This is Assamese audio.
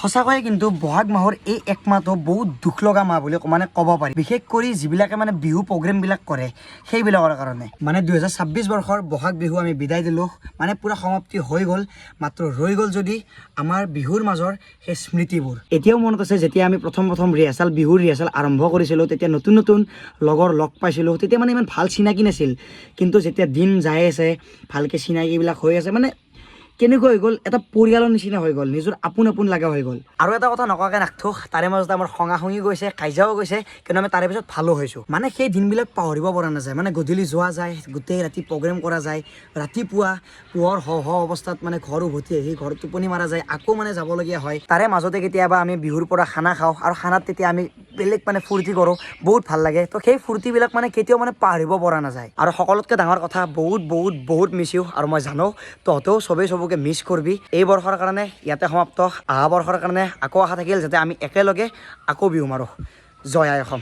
সঁচাকৈয়ে কিন্তু বহাগ মাহৰ এই এক মাহটো বহুত দুখ লগা মাহ বুলি মানে ক'ব পাৰি বিশেষ কৰি যিবিলাকে মানে বিহু প্ৰগ্ৰেমবিলাক কৰে সেইবিলাকৰ কাৰণে মানে 2026 বৰ্ষৰ বহাগ বিহু আমি বিদায় দিলোঁ মানে পুৰা সমাপ্তি হৈ গ'ল মাত্ৰ ৰৈ গ'ল যদি আমাৰ বিহুৰ মাজৰ সেই স্মৃতিবোৰ এতিয়াও মনত আছে যেতিয়া আমি প্ৰথম বিহুৰ ৰিহাৰ্চেল আৰম্ভ কৰিছিলোঁ তেতিয়া নতুন নতুন লগৰ লগ পাইছিলোঁ তেতিয়া মানে ইমান ভাল চিনাকি নাছিল কিন্তু যেতিয়া দিন যাই আছে ভালকৈ চিনাকিবিলাক হৈ আছে মানে কেনেকৈ হৈ গ'ল এটা পৰিয়ালৰ নিচিনা হৈ গ'ল নিজৰ আপোন লগা হৈ গ'ল আৰু এটা কথা নকৱাকৈ নাথাকোঁ তাৰে মাজতে আমাৰ খঙি গৈছে কাজিয়াও গৈছে কিন্তু আমি তাৰে পিছত ভালো হৈছোঁ মানে সেই দিনবিলাক পাহৰিব পৰা নাযায় মানে গধূলি যোৱা যায় গোটেই ৰাতি প্ৰগ্ৰেম কৰা যায় ৰাতিপুৱা পোহৰ হ অৱস্থাত মানে ঘৰ উভতি আহি ঘৰত টোপনি মাৰা যায় আকৌ মানে যাবলগীয়া হয় তাৰে মাজতে কেতিয়াবা আমি বিহুৰ পৰা খানা খাওঁ আৰু খানাত তেতিয়া আমি বেলেগ মানে ফূৰ্তি কৰোঁ বহুত ভাল লাগে তো সেই ফূৰ্তিবিলাক মানে কেতিয়াও মানে পাহৰিব পৰা নাযায় আৰু সকলোতকৈ ডাঙৰ কথা বহুত মিছ ইউ আৰু মই জানো তহঁতেও চবকে মিছ কৰবি এই বৰ্ষৰ কাৰণে ইয়াতে সমাপ্ত অহা বৰ্ষৰ কাৰণে আকৌ আশা থাকিল যাতে আমি একেলগে আকৌ বিহু মাৰোঁ জয় আই অসম।